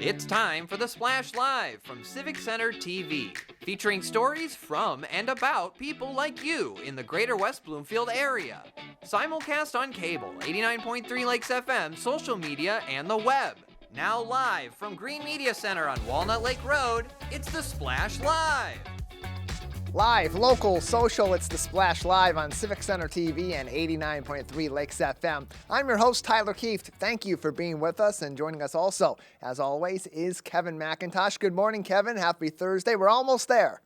It's time for the Splash Live from Civic Center TV, featuring stories from and about people like you in the greater West Bloomfield area. Simulcast on cable, 89.3 Lakes FM, social media, and the web. Now live from Green Media Center on Walnut Lake Road, it's the Splash Live. Live, local, social, it's the Splash Live on Civic Center TV and 89.3 Lakes FM. I'm your host, Tyler Keefe. Thank you for being with us, and joining us also, as always, is Kevin McIntosh. Good morning, Kevin. Happy Thursday. We're almost there.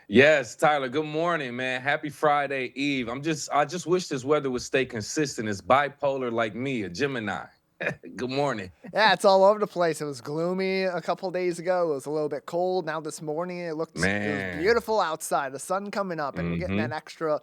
Yes, Tyler, good morning, man. Happy Friday Eve. I just wish this weather would stay consistent. It's bipolar like me, a Gemini. Good morning. Yeah, it's all over the place. It was gloomy a couple days ago. It was a little bit cold. Now this morning it was beautiful outside. The sun coming up, and we're getting that extra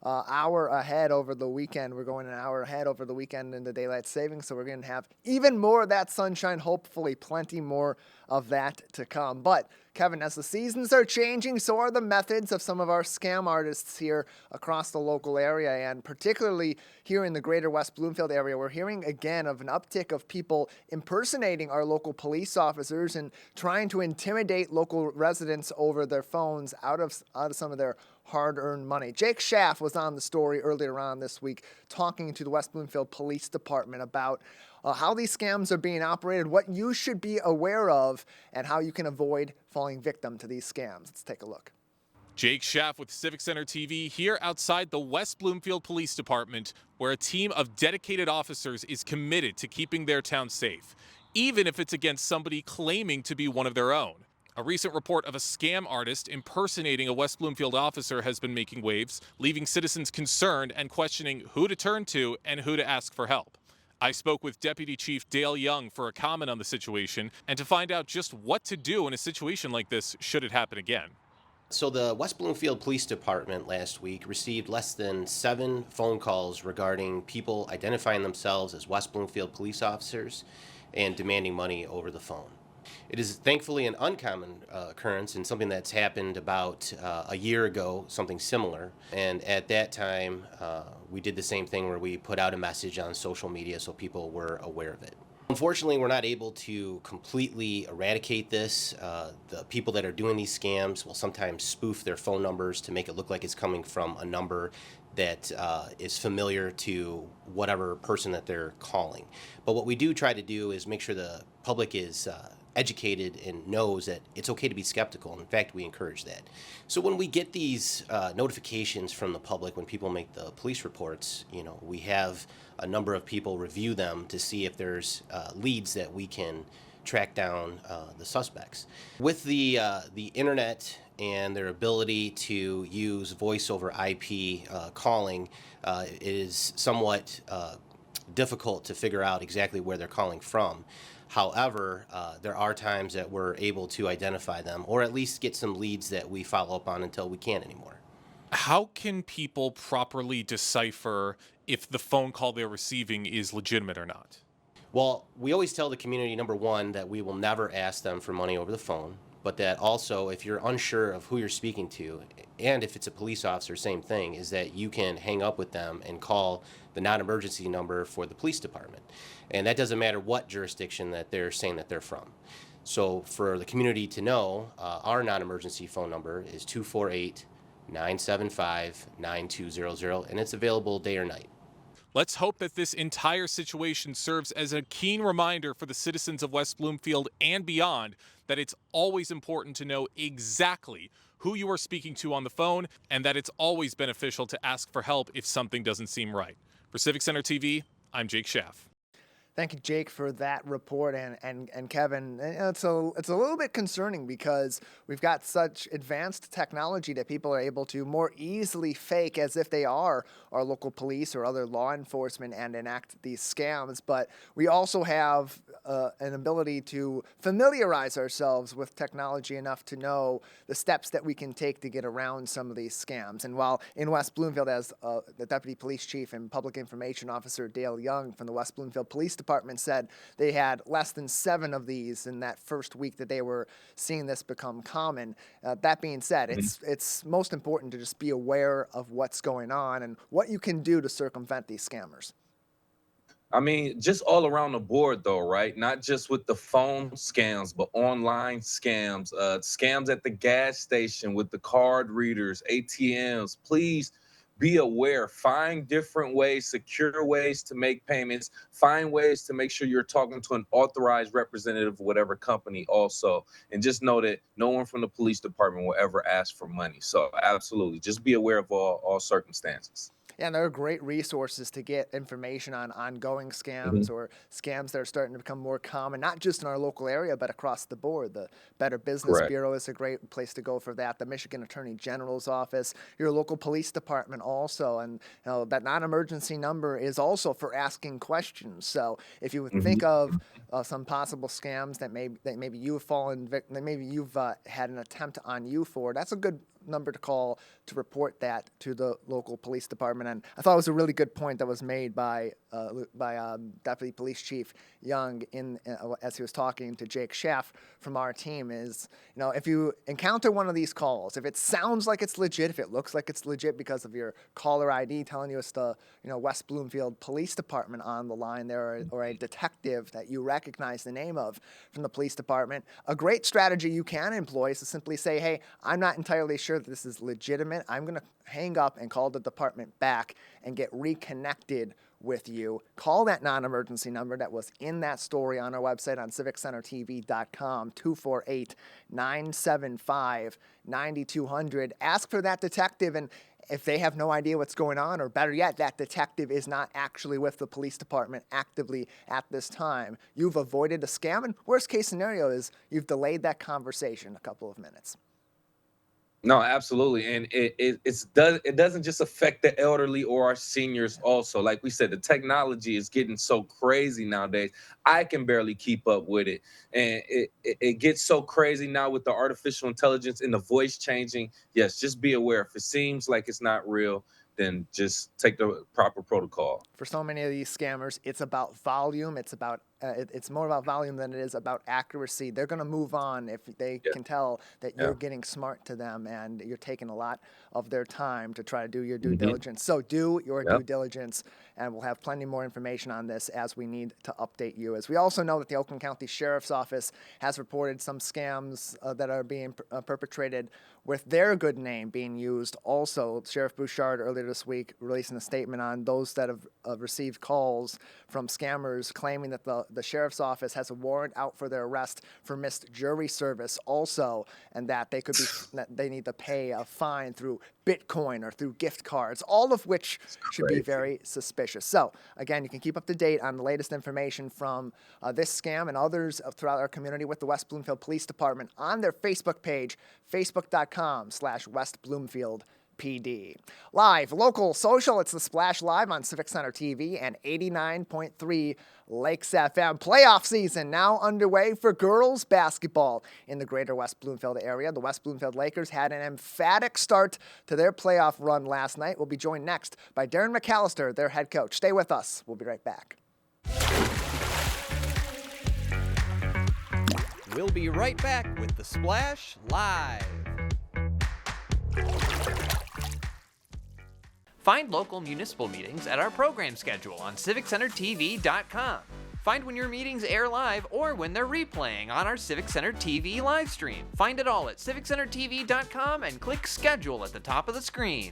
hour ahead over the weekend. We're going an hour ahead over the weekend in the daylight savings, so we're going to have even more of that sunshine, hopefully plenty more of that to come. But Kevin, as the seasons are changing, so are the methods of some of our scam artists here across the local area, and particularly here in the greater West Bloomfield area. We're hearing again of an uptick of people impersonating our local police officers and trying to intimidate local residents over their phones out of some of their hard-earned money. Jake Schaff was on the story earlier on this week talking to the West Bloomfield Police Department about how these scams are being operated, what you should be aware of, and how you can avoid falling victim to these scams. Let's take a look. Jake Schaff with Civic Center TV here outside the West Bloomfield Police Department, where a team of dedicated officers is committed to keeping their town safe, even if it's against somebody claiming to be one of their own. A recent report of a scam artist impersonating a West Bloomfield officer has been making waves, leaving citizens concerned and questioning who to turn to and who to ask for help. I spoke with Deputy Chief Dale Young for a comment on the situation and to find out just what to do in a situation like this should it happen again. So the West Bloomfield Police Department last week received less than 7 phone calls regarding people identifying themselves as West Bloomfield police officers and demanding money over the phone. It is thankfully an uncommon occurrence and something that's happened about a year ago, something similar. And at that time, we did the same thing where we put out a message on social media so people were aware of it. Unfortunately, we're not able to completely eradicate this. The people that are doing these scams will sometimes spoof their phone numbers to make it look like it's coming from a number that is familiar to whatever person that they're calling. But what we do try to do is make sure the public is educated and knows that it's okay to be skeptical. In fact, we encourage that. So when we get these notifications from the public, when people make the police reports, we have a number of people review them to see if there's leads that we can track down the suspects. With the internet and their ability to use voice over IP calling, it is somewhat difficult to figure out exactly where they're calling from. However, there are times that we're able to identify them or at least get some leads that we follow up on until we can't anymore. How can people properly decipher if the phone call they're receiving is legitimate or not? Well, we always tell the community, number one, that we will never ask them for money over the phone, but that also if you're unsure of who you're speaking to, and if it's a police officer, same thing, is that you can hang up with them and call the non-emergency number for the police department. And that doesn't matter what jurisdiction that they're saying that they're from. So for the community to know, our non-emergency phone number is 248-975-9200, and it's available day or night. Let's hope that this entire situation serves as a keen reminder for the citizens of West Bloomfield and beyond that it's always important to know exactly who you are speaking to on the phone and that it's always beneficial to ask for help if something doesn't seem right. For Civic Center TV, I'm Jake Schaff. Thank you, Jake, for that report. And Kevin, it's a little bit concerning because we've got such advanced technology that people are able to more easily fake as if they are our local police or other law enforcement and enact these scams. But we also have an ability to familiarize ourselves with technology enough to know the steps that we can take to get around some of these scams. And while in West Bloomfield, as the Deputy Police Chief and Public Information Officer Dale Young from the West Bloomfield Police Department said they had less than 7 of these in that first week that they were seeing this become common. That being said, it's most important to just be aware of what's going on and what you can do to circumvent these scammers. I mean, just all around the board though, right? Not just with the phone scams, but online scams, scams at the gas station with the card readers, ATMs. Please be aware. Find different ways, secure ways to make payments. Find ways to make sure you're talking to an authorized representative of whatever company also. And just know that no one from the police department will ever ask for money. So absolutely, just be aware of all circumstances. Yeah, and there are great resources to get information on ongoing scams Mhm. or scams that are starting to become more common, not just in our local area, but across the board. The Better Business Correct. Bureau is a great place to go for that. The Michigan Attorney General's office, your local police department also. And that non-emergency number is also for asking questions. So if you would think of some possible scams that maybe you've fallen victim, that maybe you've had an attempt on you for, that's a good number to call to report that to the local police department. And I thought it was a really good point that was made by Deputy Police Chief Young as he was talking to Jake Schaff from our team. Is, if you encounter one of these calls, if it sounds like it's legit, if it looks like it's legit because of your caller ID telling you it's the West Bloomfield Police Department on the line there, or a detective that you recognize the name of from the police department, a great strategy you can employ is to simply say, hey, I'm not entirely sure that this is legitimate. I'm going to hang up and call the department back and get reconnected with you. Call that non-emergency number that was in that story on our website on civiccentertv.com, 248-975-9200. Ask for that detective, and if they have no idea what's going on, or better yet, that detective is not actually with the police department actively at this time, you've avoided a scam, and worst case scenario is you've delayed that conversation a couple of minutes. No, absolutely. And it doesn't just affect the elderly or our seniors also. Like we said, the technology is getting so crazy nowadays. I can barely keep up with it. And it gets so crazy now with the artificial intelligence and the voice changing. Yes, just be aware. If it seems like it's not real, then just take the proper protocol. For so many of these scammers, it's about volume. It's more about volume than it is about accuracy. They're going to move on if they can tell that you're getting smart to them and you're taking a lot of their time to try to do your due diligence. So do your due diligence, and we'll have plenty more information on this as we need to update you. As we also know that the Oakland County Sheriff's Office has reported some scams that are being perpetrated with their good name being used. Also, Sheriff Bouchard earlier this week releasing a statement on those that have received calls from scammers claiming that the sheriff's office has a warrant out for their arrest for missed jury service also, and that they need to pay a fine through Bitcoin or through gift cards, all of which should be very suspicious. So again, you can keep up to date on the latest information from this scam and others throughout our community with the West Bloomfield Police Department on their Facebook page, facebook.com/West Bloomfield PD. Live, local, social, it's the Splash Live on Civic Center TV and 89.3 Lakes FM. Playoff season now underway for girls basketball in the greater West Bloomfield area. The West Bloomfield Lakers had an emphatic start to their playoff run last night. We'll be joined next by Darren McAllister, their head coach. Stay with us. We'll be right back. We'll be right back with the Splash Live. Find local municipal meetings at our program schedule on civiccentertv.com. Find when your meetings air live or when they're replaying on our Civic Center TV live stream. Find it all at civiccentertv.com and click schedule at the top of the screen.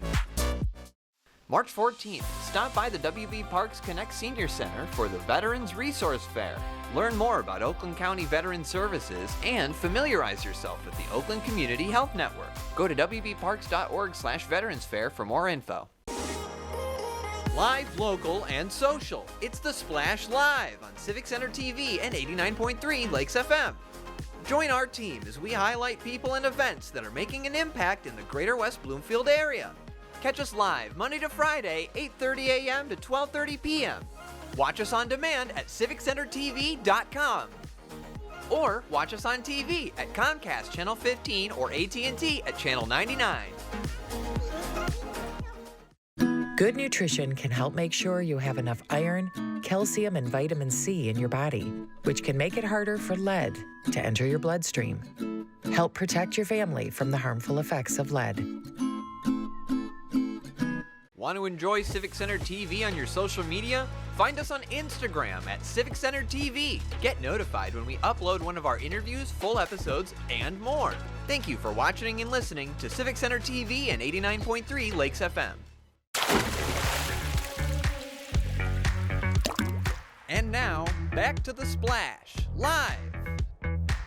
March 14th, stop by the WB Parks Connect Senior Center for the Veterans Resource Fair. Learn more about Oakland County Veteran Services and familiarize yourself with the Oakland Community Health Network. Go to wbparks.org/Veterans Fair for more info. Live, local, and social. It's the Splash Live on Civic Center TV and 89.3 Lakes FM. Join our team as we highlight people and events that are making an impact in the greater West Bloomfield area. Catch us live Monday to Friday, 8:30 a.m. to 12:30 p.m. Watch us on demand at civiccentertv.com. Or watch us on TV at Comcast Channel 15 or AT&T at Channel 99. Good nutrition can help make sure you have enough iron, calcium, and vitamin C in your body, which can make it harder for lead to enter your bloodstream. Help protect your family from the harmful effects of lead. Want to enjoy Civic Center TV on your social media? Find us on Instagram at Civic Center TV. Get notified when we upload one of our interviews, full episodes, and more. Thank you for watching and listening to Civic Center TV and 89.3 Lakes FM. And now, back to The Splash, live.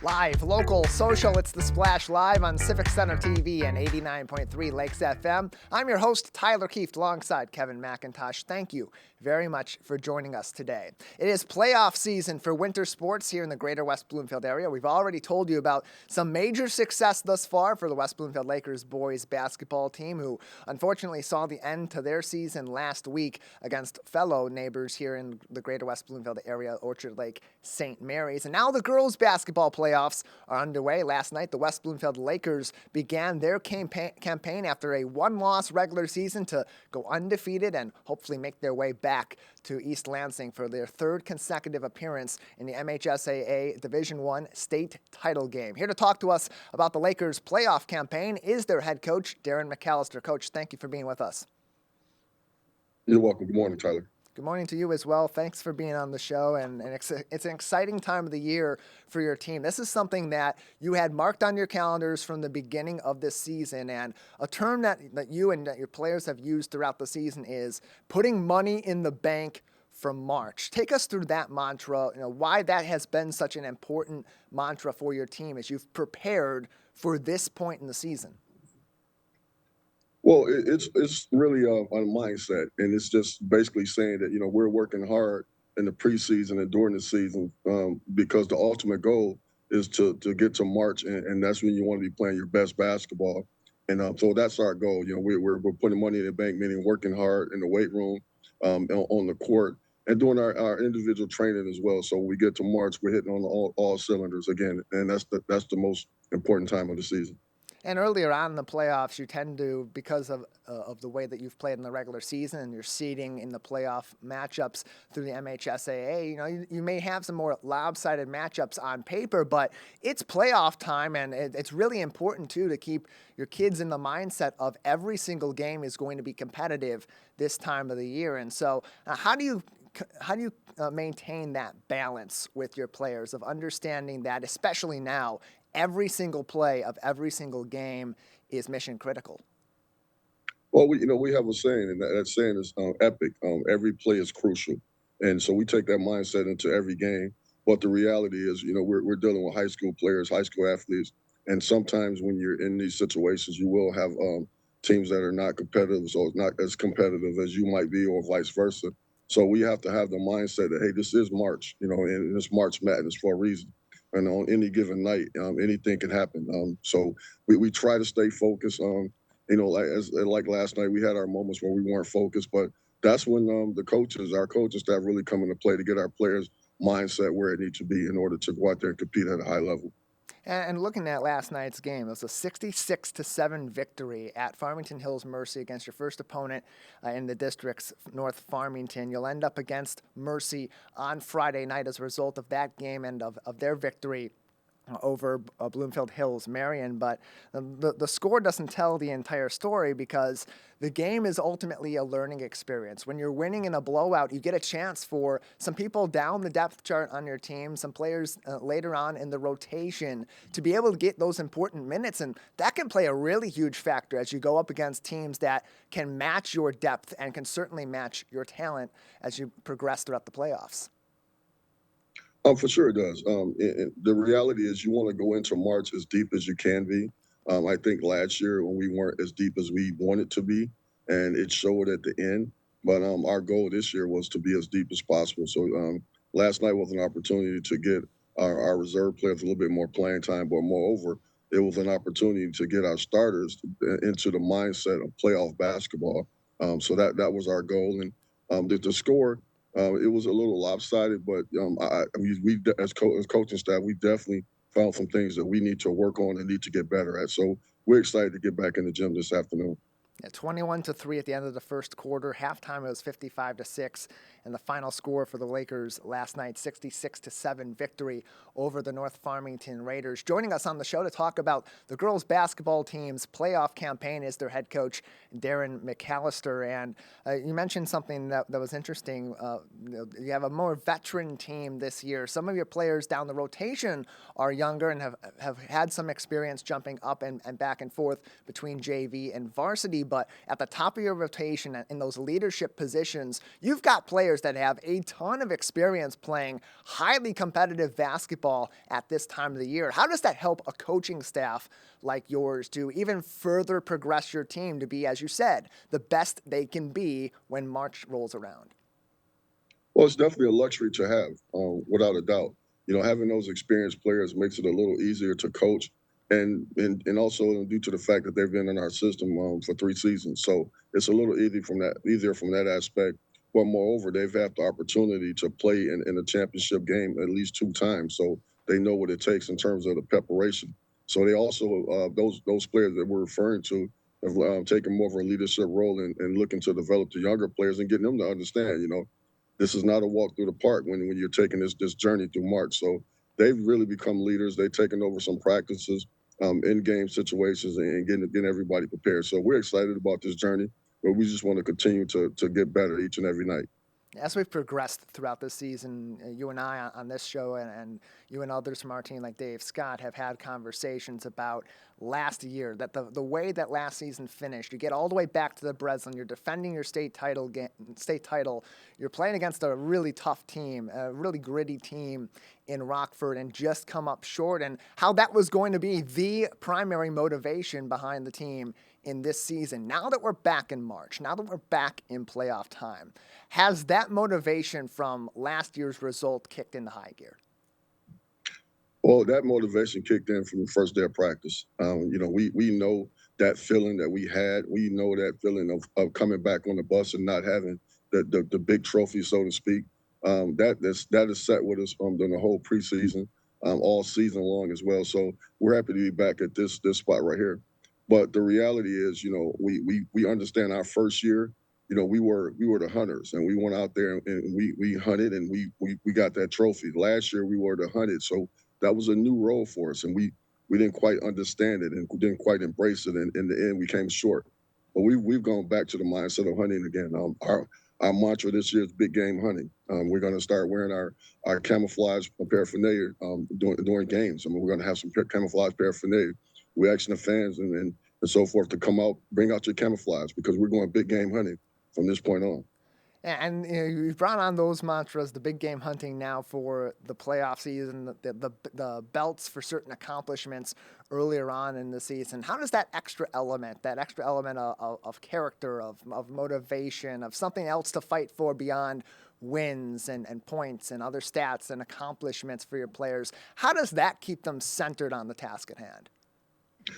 Live, local, social, it's The Splash live on Civic Center TV and 89.3 Lakes FM. I'm your host, Tyler Keefe, alongside Kevin McIntosh. Thank you very much for joining us today. It is playoff season for winter sports here in the greater West Bloomfield area. We've already told you about some major success thus far for the West Bloomfield Lakers boys basketball team, who unfortunately saw the end to their season last week against fellow neighbors here in the greater West Bloomfield area, Orchard Lake St. Mary's. And now the girls basketball playoffs are underway. Last night, the West Bloomfield Lakers began their campaign after a one-loss regular season to go undefeated and hopefully make their way back to East Lansing for their third consecutive appearance in the MHSAA Division I state title game. Here to talk to us about the Lakers' playoff campaign is their head coach, Darren McAllister. Coach, thank you for being with us. You're welcome. Good morning, Tyler. Good morning to you as well. Thanks for being on the show, and it's an exciting time of the year for your team. This is something that you had marked on your calendars from the beginning of this season, and a term that you and that your players have used throughout the season is putting money in the bank for March. Take us through that mantra, why that has been such an important mantra for your team as you've prepared for this point in the season. Well, it's really a mindset, and it's just basically saying that, we're working hard in the preseason and during the season because the ultimate goal is to get to March, and that's when you want to be playing your best basketball. And so that's our goal. We're putting money in the bank, meaning working hard in the weight room, on the court, and doing our individual training as well. So when we get to March, we're hitting on all cylinders again, and that's the most important time of the season. And earlier on in the playoffs, you tend to, because of the way that you've played in the regular season and your seeding in the playoff matchups through the MHSAA, you may have some more lopsided matchups on paper, but it's playoff time, and it's really important, too, to keep your kids in the mindset of every single game is going to be competitive this time of the year. And so how do you maintain that balance with your players of understanding that, especially now, every single play of every single game is mission critical? Well, we have a saying, and that saying is epic. Every play is crucial, and so we take that mindset into every game. But the reality is, we're dealing with high school players, high school athletes, and sometimes when you're in these situations, you will have teams that are not competitive, so it's not as competitive as you might be, or vice versa. So we have to have the mindset that, hey, this is March, and it's March Madness for a reason. And on any given night, anything can happen. So we try to stay focused. Like last night, we had our moments where we weren't focused, but that's when our coaching staff really come into play to get our players' mindset where it needs to be in order to go out there and compete at a high level. And looking at last night's game, it was a 66-7 victory at Farmington Hills Mercy against your first opponent in the district's North Farmington. You'll end up against Mercy on Friday night as a result of that game and of their victory over Bloomfield Hills Marion, but the score doesn't tell the entire story because the game is ultimately a learning experience. When you're winning in a blowout, you get a chance for some people down the depth chart on your team, some players later on in the rotation to be able to get those important minutes, and that can play a really huge factor as you go up against teams that can match your depth and can certainly match your talent as you progress throughout the playoffs. For sure it does. The reality is you want to go into March as deep as you can be. I think last year when we weren't as deep as we wanted to be, and it showed at the end. But our goal this year was to be as deep as possible. So last night was an opportunity to get our reserve players a little bit more playing time, but moreover, it was an opportunity to get our starters into the mindset of playoff basketball. So that was our goal. And the score, it was a little lopsided, but we as coaching staff, we definitely found some things that we need to work on and need to get better at. So we're excited to get back in the gym this afternoon. Yeah, 21-3 at the end of the first quarter. Halftime it was 55-6, and the final score for the Lakers last night, 66-7 victory over the North Farmington Raiders. Joining us on the show to talk about the girls basketball team's playoff campaign is their head coach, Darren McAllister. And you mentioned something that was interesting. You have a more veteran team this year. Some of your players down the rotation are younger and have had some experience jumping up and back and forth between JV and varsity. But at the top of your rotation in those leadership positions, you've got players that have a ton of experience playing highly competitive basketball at this time of the year. How does that help a coaching staff like yours to even further progress your team to be, as you said, the best they can be when March rolls around? Well, it's definitely a luxury to have, without a doubt. Having those experienced players makes it a little easier to coach, and also due to the fact that they've been in our system for 3 seasons. So it's a little easier from that aspect. But moreover, they've had the opportunity to play in a championship game at least 2 times, so they know what it takes in terms of the preparation. So they also, those players that we're referring to, have taken more of a leadership role in looking to develop the younger players and getting them to understand, this is not a walk through the park when you're taking this journey through March. So they've really become leaders. They've taken over some practices, in-game situations, and getting everybody prepared. So we're excited about this journey, but we just want to continue to get better each and every night. As we've progressed throughout this season, you and I on this show and you and others from our team like Dave Scott have had conversations about last year, that the way that last season finished, you get all the way back to the Breslin, you're defending your state title, you're playing against a really tough team, a really gritty team in Rockford, and just come up short, and how that was going to be the primary motivation behind the team in this season. Now that we're back in March, now that we're back in playoff time, has that motivation from last year's result kicked into high gear? Well, that motivation kicked in from the first day of practice. We know that feeling that we had. We know that feeling of coming back on the bus and not having the big trophy, so to speak. That is set with us during the whole preseason, all season long as well. So we're happy to be back at this spot right here. But the reality is, we understand our first year, we were the hunters, and we went out there and we hunted, and we got that trophy. Last year we were the hunted, so that was a new role for us, and we didn't quite understand it and didn't quite embrace it. And in the end, we came short. But we've gone back to the mindset of hunting again. Our mantra this year is big game hunting. We're going to start wearing our camouflage paraphernalia during games. We're going to have some camouflage paraphernalia. We're asking the fans and so forth to come out, bring out your camouflage, because we're going big game hunting from this point on. And you've brought on those mantras, the big game hunting now for the playoff season, the belts for certain accomplishments earlier on in the season. How does that extra element of character, of motivation, of something else to fight for beyond wins and points and other stats and accomplishments for your players, how does that keep them centered on the task at hand?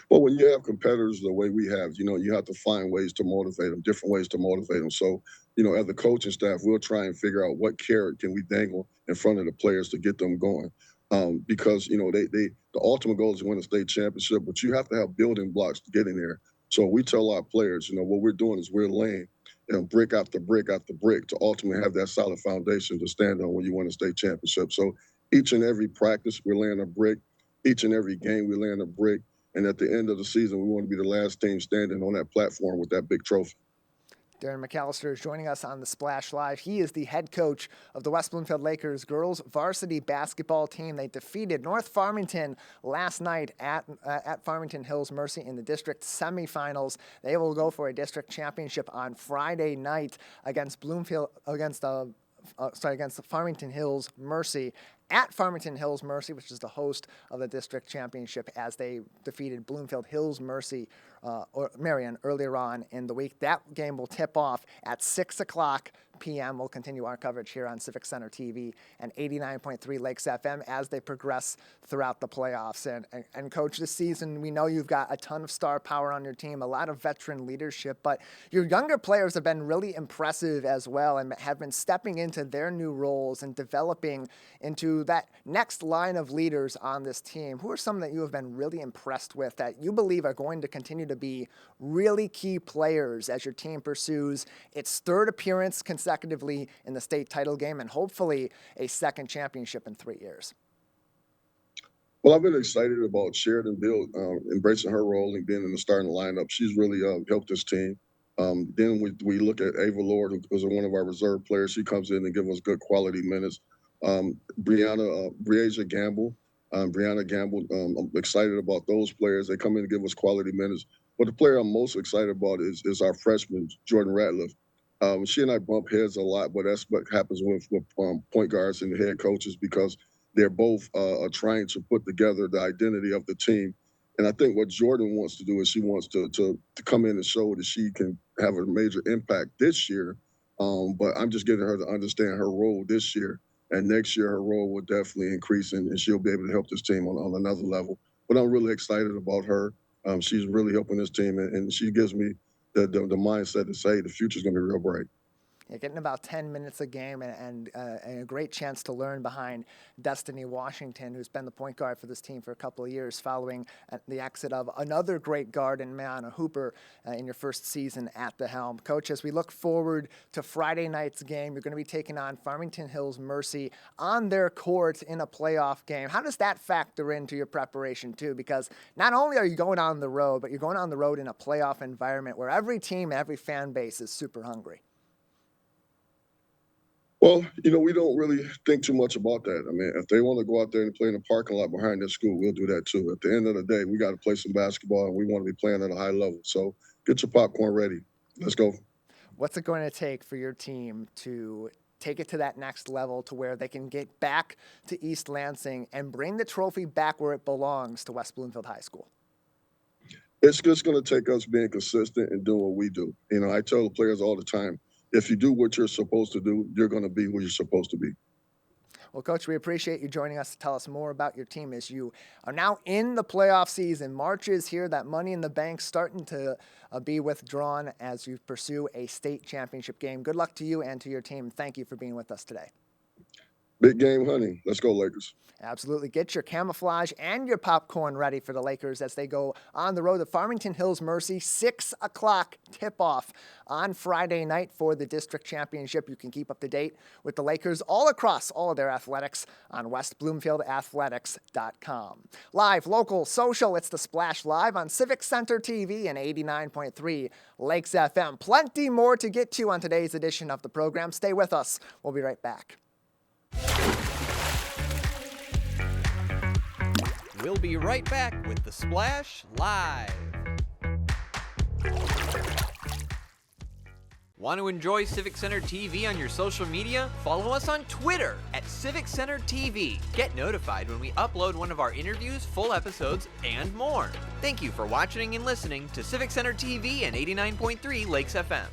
Well, when you have competitors the way we have, you have to find ways to motivate them, different ways to motivate them. So, as a coaching staff, we'll try and figure out what carrot can we dangle in front of the players to get them going. Because, the ultimate goal is to win a state championship, but you have to have building blocks to get in there. So we tell our players, what we're doing is we're laying brick after brick after brick to ultimately have that solid foundation to stand on when you win a state championship. So each and every practice, we're laying a brick. Each and every game, we're laying a brick. And at the end of the season, we want to be the last team standing on that platform with that big trophy. Darren McAllister is joining us on the Splash Live. He is the head coach of the West Bloomfield Lakers girls varsity basketball team. They defeated North Farmington last night at Farmington Hills Mercy in the district semifinals. They will go for a district championship on Friday night against Farmington Hills Mercy. At Farmington Hills Mercy, which is the host of the district championship, as they defeated Bloomfield Hills Mercy or Marion earlier on in the week. That game will tip off at 6 o'clock p.m. We'll continue our coverage here on Civic Center TV and 89.3 Lakes FM as they progress throughout the playoffs. And Coach, this season, we know you've got a ton of star power on your team, a lot of veteran leadership, but your younger players have been really impressive as well and have been stepping into their new roles and developing into that next line of leaders on this team. Who are some that you have been really impressed with that you believe are going to continue to be really key players as your team pursues its third appearance consecutively in the state title game and hopefully a second championship in 3 years? Well, I've been excited about Sheridan Bill embracing her role and being in the starting lineup. She's really helped this team. Then we look at Ava Lord, who was one of our reserve players. She comes in and gives us good quality minutes. Briasia Gamble. Brianna Gamble, I'm excited about those players. They come in and give us quality minutes. But the player I'm most excited about is our freshman, Jordan Ratliff. She and I bump heads a lot, but that's what happens with point guards and the head coaches because they're both trying to put together the identity of the team. And I think what Jordan wants to do is she wants to come in and show that she can have a major impact this year. But I'm just getting her to understand her role this year. And next year, her role will definitely increase, and she'll be able to help this team on another level. But I'm really excited about her. She's really helping this team, and she gives me the mindset to say the future's going to be real bright. Yeah, getting about 10 minutes a game and a great chance to learn behind Destiny Washington, who's been the point guard for this team for a couple of years following the exit of another great guard in Mariana Hooper in your first season at the helm. Coach, as we look forward to Friday night's game, you're going to be taking on Farmington Hills Mercy on their court in a playoff game. How does that factor into your preparation, too? Because not only are you going on the road, but you're going on the road in a playoff environment where every team, every fan base is super hungry. Well, we don't really think too much about that. I mean, if they want to go out there and play in the parking lot behind their school, we'll do that too. At the end of the day, we got to play some basketball, and we want to be playing at a high level. So get your popcorn ready. Let's go. What's it going to take for your team to take it to that next level to where they can get back to East Lansing and bring the trophy back where it belongs to West Bloomfield High School? It's just going to take us being consistent and doing what we do. I tell the players all the time, if you do what you're supposed to do, you're going to be who you're supposed to be. Well, Coach, we appreciate you joining us to tell us more about your team as you are now in the playoff season. March is here, that Money in the Bank starting to be withdrawn as you pursue a state championship game. Good luck to you and to your team. Thank you for being with us today. Big game hunting. Let's go, Lakers. Absolutely. Get your camouflage and your popcorn ready for the Lakers as they go on the road to Farmington Hills Mercy. 6 o'clock tip-off on Friday night for the district championship. You can keep up to date with the Lakers all across all of their athletics on westbloomfieldathletics.com. Live, local, social, it's the Splash Live on Civic Center TV and 89.3 Lakes FM. Plenty more to get to on today's edition of the program. Stay with us. We'll be right back. We'll be right back with the Splash Live. Want to enjoy Civic Center TV on your social media? Follow us on Twitter at Civic Center TV. Get notified when we upload one of our interviews, full episodes, and more. Thank you for watching and listening to Civic Center TV and 89.3 Lakes FM.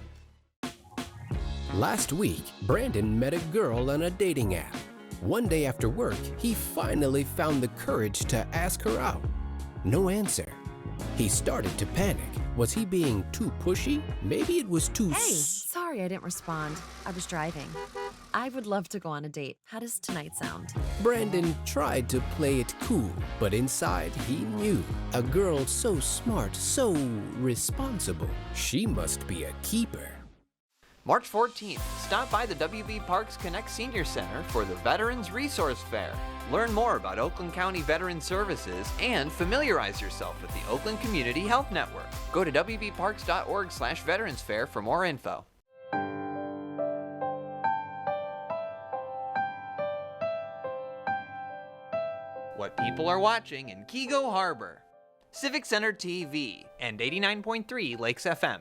Last week, Brandon met a girl on a dating app. One day after work, he finally found the courage to ask her out. No answer. He started to panic. Was he being too pushy? Maybe it was too... Hey, sorry I didn't respond. I was driving. I would love to go on a date. How does tonight sound? Brandon tried to play it cool, but inside he knew. A girl so smart, so responsible. She must be a keeper. March 14th, stop by the WB Parks Connect Senior Center for the Veterans Resource Fair. Learn more about Oakland County Veteran Services and familiarize yourself with the Oakland Community Health Network. Go to wbparks.org/Veterans Fair for more info. What people are watching in Kego Harbor. Civic Center TV and 89.3 Lakes FM.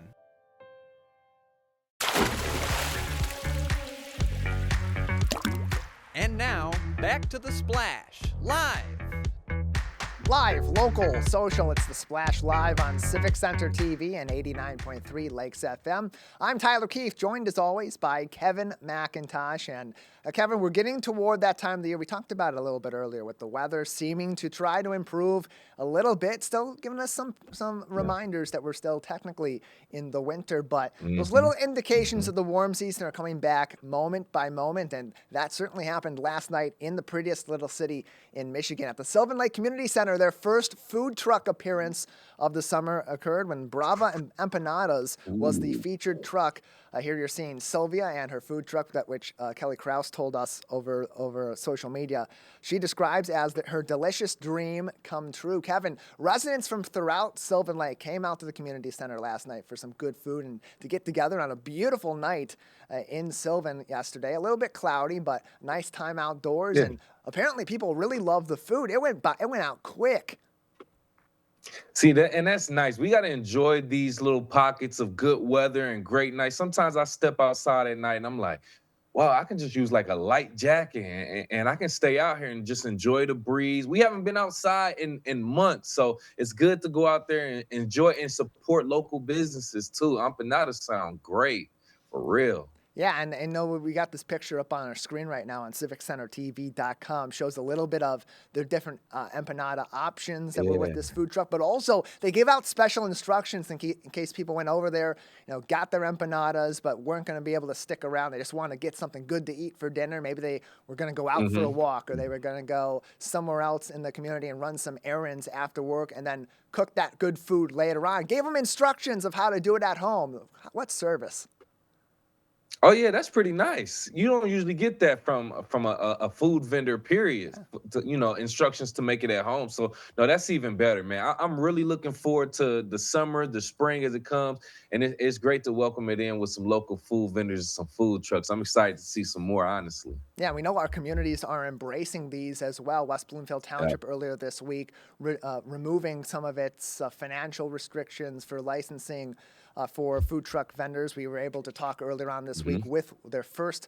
And now, back to the Splash, live. Live, local, social, it's the Splash Live on Civic Center TV and 89.3 Lakes FM. I'm Tyler Keefe, joined as always by Kevin McIntosh. And Kevin, we're getting toward that time of the year. We talked about it a little bit earlier with the weather seeming to try to improve a little bit, still giving us some reminders that we're still technically in the winter. But those little indications of the warm season are coming back moment by moment. And that certainly happened last night in the prettiest little city in Michigan at the Sylvan Lake Community Center. Center. Their first food truck appearance of the summer occurred when Brava Empanadas was the featured truck. Here you're seeing Sylvia and her food truck, which Kelly Krause told us over social media. She describes as her delicious dream come true. Kevin, residents from throughout Sylvan Lake came out to the community center last night for some good food and to get together on a beautiful night in Sylvan yesterday. A little bit cloudy, but nice time outdoors. Yeah. And apparently people really love the food. It went out quick. See that, and that's nice. We got to enjoy these little pockets of good weather and great nights. Sometimes I step outside at night and I'm like, wow, I can just use like a light jacket and I can stay out here and just enjoy the breeze. We haven't been outside in months, so it's good to go out there and enjoy and support local businesses too. Empanadas sound great, for real. Yeah, and know we got this picture up on our screen right now on civiccentertv.com. Shows a little bit of their different empanada options that were with this food truck, but also they give out special instructions in case people went over there, got their empanadas, but weren't going to be able to stick around. They just want to get something good to eat for dinner. Maybe they were going to go out for a walk, or they were going to go somewhere else in the community and run some errands after work, and then cook that good food later on. Gave them instructions of how to do it at home. What service? Oh yeah, that's pretty nice. You don't usually get that from a food vendor, period. Instructions to make it at home. So no, that's even better, man. I'm really looking forward to the summer, the spring as it comes, and it's great to welcome it in with some local food vendors and some food trucks. I'm excited to see some more, honestly. Yeah, we know our communities are embracing these as well. West Bloomfield Township earlier this week removing some of its financial restrictions for licensing for food truck vendors. We were able to talk earlier on this week with their first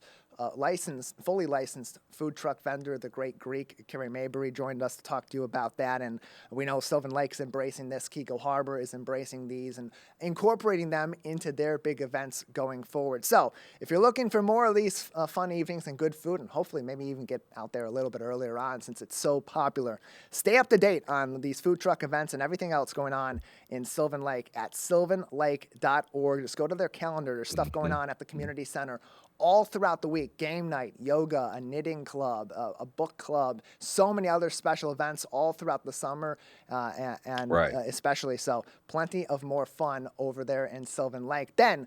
fully licensed food truck vendor, the Great Greek. Carrie Mabry joined us to talk to you about that. And we know Sylvan Lake's embracing this. Keego Harbor is embracing these and incorporating them into their big events going forward. So if you're looking for more of these fun evenings and good food, and hopefully maybe even get out there a little bit earlier on since it's so popular, stay up to date on these food truck events and everything else going on in Sylvan Lake at sylvanlake.org. Just go to their calendar. There's stuff going on at the community center all throughout the week. Game night, yoga, a knitting club, a book club, so many other special events all throughout the summer and especially so. Plenty of more fun over there in Sylvan Lake. Then,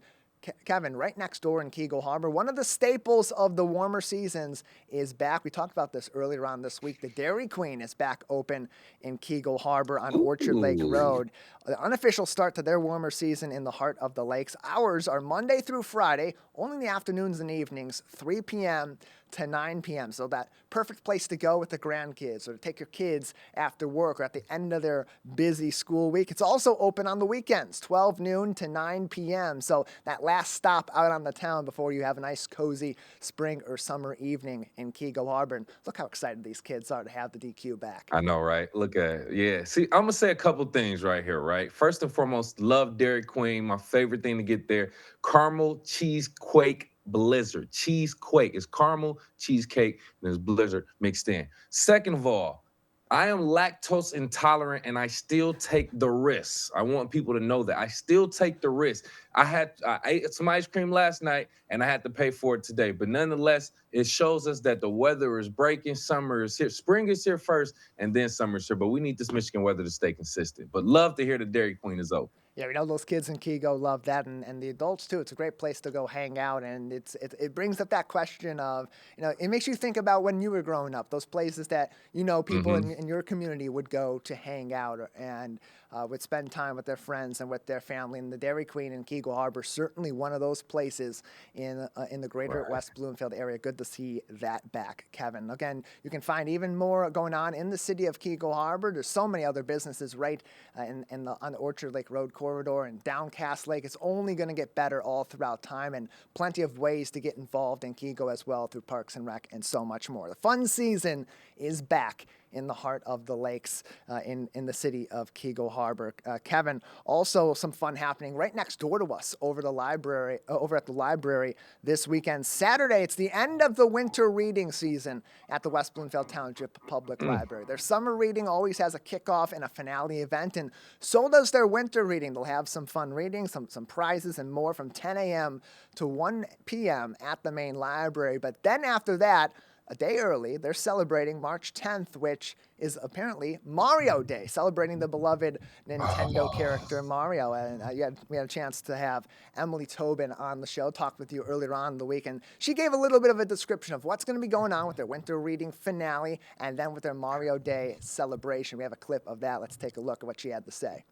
Kevin, right next door in Keego Harbor, one of the staples of the warmer seasons is back. We talked about this earlier on this week. The Dairy Queen is back open in Keego Harbor on Orchard Lake Road. The unofficial start to their warmer season in the heart of the lakes. Hours are Monday through Friday, only in the afternoons and evenings, 3 p.m. to 9 p.m. So that perfect place to go with the grandkids or to take your kids after work or at the end of their busy school week. It's also open on the weekends, 12 noon to 9 p.m. So that last stop out on the town before you have a nice cozy spring or summer evening in Keego Harbor. And look how excited these kids are to have the DQ back. I know, right? Look at it. Yeah. See, I'm going to say a couple things right here, right? First and foremost, love Dairy Queen. My favorite thing to get there, caramel cheesequake blizzard. Cheesequake is caramel, cheesecake, and there's blizzard mixed in. Second of all, I am lactose intolerant and I still take the risks. I want people to know that I still take the risk. I ate some ice cream last night and I had to pay for it today. But nonetheless, it shows us that the weather is breaking. Summer is here. Spring is here first and then summer is here. But we need this Michigan weather to stay consistent. But love to hear the Dairy Queen is open. Yeah, we know those kids in Keego love that, and the adults too. It's a great place to go hang out, and it brings up that question of, it makes you think about when you were growing up, those places that, people in your community would go to hang out and would spend time with their friends and with their family. And the Dairy Queen in Keego Harbor, certainly one of those places in the greater West Bloomfield area. Good to see that back, Kevin. Again, you can find even more going on in the city of Keego Harbor. There's so many other businesses right on the Orchard Lake Road corridor and Downcast Lake. It's only going to get better all throughout time, and plenty of ways to get involved in Keego as well through Parks and Rec and so much more. The fun season is back in the heart of the lakes in the city of Keego Harbor. Kevin, also some fun happening right next door to us over at the library this weekend. Saturday, it's the end of the winter reading season at the West Bloomfield Township Public Library. Their summer reading always has a kickoff and a finale event, and so does their winter reading. They'll have some fun reading, some prizes and more from 10 a.m. to 1 p.m. at the main library. But then after that, a day early. They're celebrating March 10th, which is apparently Mario Day, celebrating the beloved Nintendo character Mario. And we had a chance to have Emily Tobin on the show, talk with you earlier on in the week, and she gave a little bit of a description of what's going to be going on with their winter reading finale and then with their Mario Day celebration. We have a clip of that. Let's take a look at what she had to say.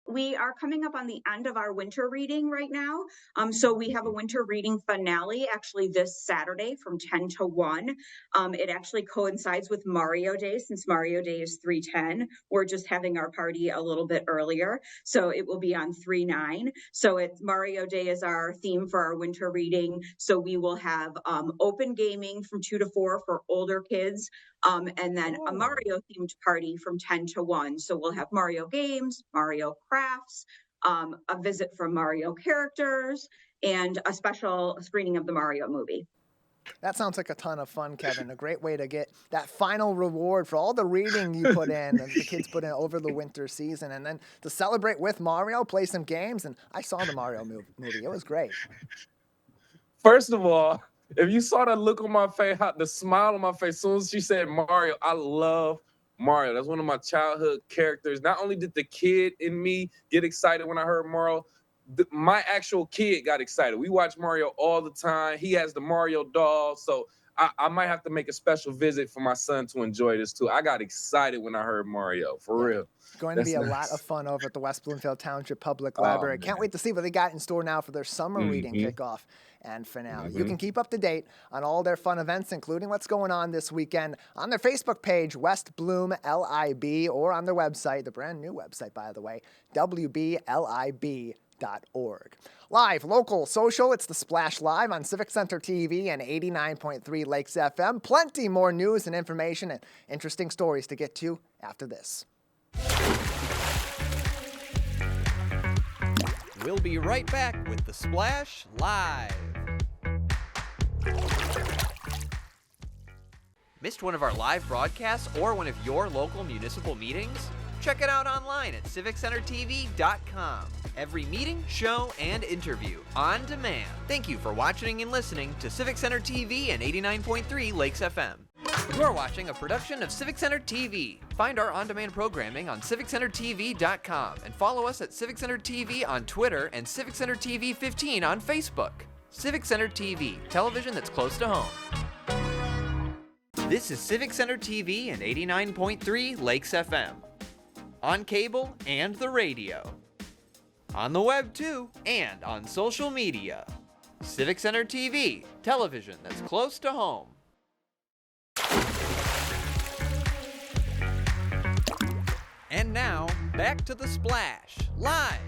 We are coming up on the end of our winter reading right now. So we have a winter reading finale actually this Saturday from 10 to 1. It actually coincides with Mario Day, since Mario Day is 3/10. We're just having our party a little bit earlier. So it will be on 3/9. So Mario Day is our theme for our winter reading. So we will have open gaming from 2 to 4 for older kids. And then a Mario themed party from 10 to 1. So we'll have Mario games, Mario crafts, a visit from Mario characters, and a special screening of the Mario movie. That sounds like a ton of fun, Kevin. A great way to get that final reward for all the reading you put in and the kids put in over the winter season. And then to celebrate with Mario, play some games. And I saw the Mario movie. It was great. First of all, if you saw that look on my face, the smile on my face, as soon as she said Mario, I love Mario. That's one of my childhood characters. Not only did the kid in me get excited when I heard Mario, my actual kid got excited. We watch Mario all the time. He has the Mario doll. So I might have to make a special visit for my son to enjoy this too. I got excited when I heard Mario, for real. It's going to be a lot of fun over at the West Bloomfield Township Public Library. Can't wait to see what they got in store now for their summer reading kickoff and finale. You can keep up to date on all their fun events, including what's going on this weekend, on their Facebook page, West Bloom LIB, or on their website, the brand new website, by the way, WBLIB.org. Live, local, social, it's the Splash Live on Civic Center TV and 89.3 Lakes FM. Plenty more news and information and interesting stories to get to after this. We'll be right back with the Splash Live. Missed one of our live broadcasts or one of your local municipal meetings? Check it out online at civiccentertv.com. Every meeting, show, and interview on demand. Thank you for watching and listening to Civic Center TV and 89.3 Lakes FM. You're watching a production of Civic Center TV. Find our on-demand programming on civiccentertv.com and follow us at Civic Center TV on Twitter and Civic Center TV 15 on Facebook. Civic Center TV, television that's close to home. This is Civic Center TV and 89.3 Lakes FM. On cable and the radio. On the web too, and on social media. Civic Center TV, television that's close to home. And now, back to the Splash, live.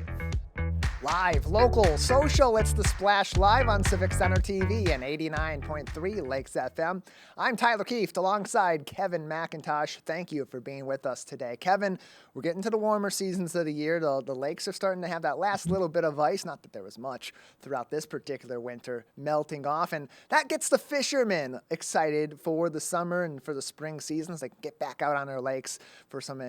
Live, local, social, it's the Splash Live on Civic Center TV and 89.3 Lakes FM. I'm Tyler Kieft alongside Kevin McIntosh. Thank you for being with us today. Kevin, we're getting to the warmer seasons of the year. The lakes are starting to have that last little bit of ice, not that there was much throughout this particular winter, melting off. And that gets the fishermen excited for the summer and for the spring seasons. They can get back out on their lakes for some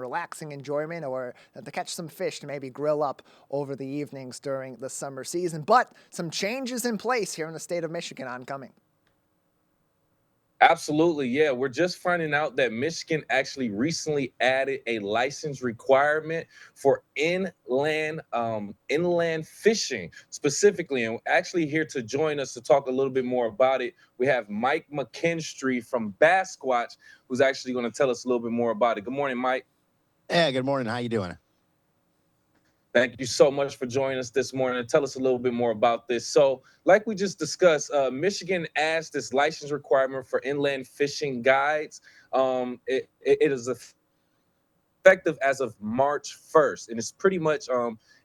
relaxing enjoyment or to catch some fish to maybe grill up over the evenings during the summer season. But some changes in place here in the state of Michigan oncoming. Absolutely, yeah. We're just finding out that Michigan actually recently added a license requirement for inland fishing specifically. And actually here to join us to talk a little bit more about it, we have Mike McKinstry from Basquatch, who's actually going to tell us a little bit more about it. Good morning, Mike. Yeah, good morning. How you doing? Thank you so much for joining us this morning and tell us a little bit more about this. So like we just discussed, Michigan adds this license requirement for inland fishing guides. It is effective as of March 1st. And it's pretty much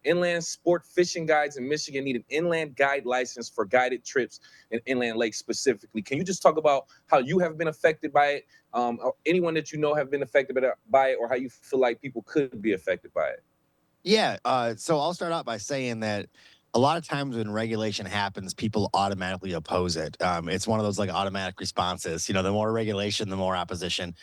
inland sport fishing guides in Michigan need an inland guide license for guided trips in inland lakes specifically. Can you just talk about how you have been affected by it, or anyone that you know have been affected by it, or how you feel like people could be affected by it? Yeah, so I'll start out by saying that a lot of times when regulation happens, people automatically oppose it. It's one of those like automatic responses. You know, the more regulation, the more opposition,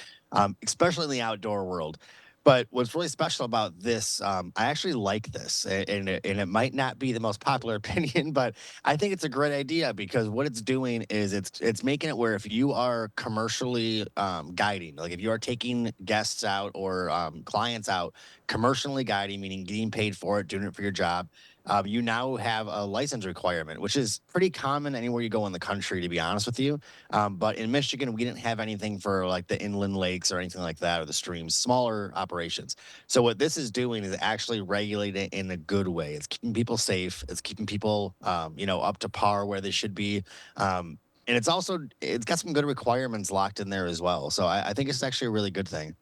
especially in the outdoor world. But what's really special about this, I actually like this, and it might not be the most popular opinion, but I think it's a great idea because what it's doing is it's making it where if you are commercially guiding, like if you are taking guests out or clients out, commercially guiding, meaning getting paid for it, doing it for your job, you now have a license requirement, which is pretty common anywhere you go in the country, to be honest with you. But in Michigan, we didn't have anything for like the inland lakes or anything like that or the streams, smaller operations. So what this is doing is actually regulating it in a good way. It's keeping people safe. It's keeping people, up to par where they should be. And it's got some good requirements locked in there as well. So I think it's actually a really good thing.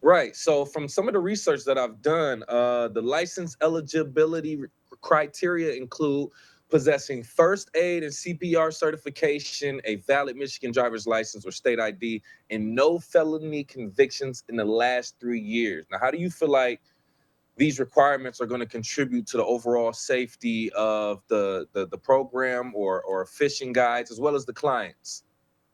Right. So from some of the research that I've done, the license eligibility criteria include possessing first aid and CPR certification, a valid Michigan driver's license or state ID, and no felony convictions in the last 3 years. Now, how do you feel like these requirements are going to contribute to the overall safety of the program or fishing guides as well as the clients?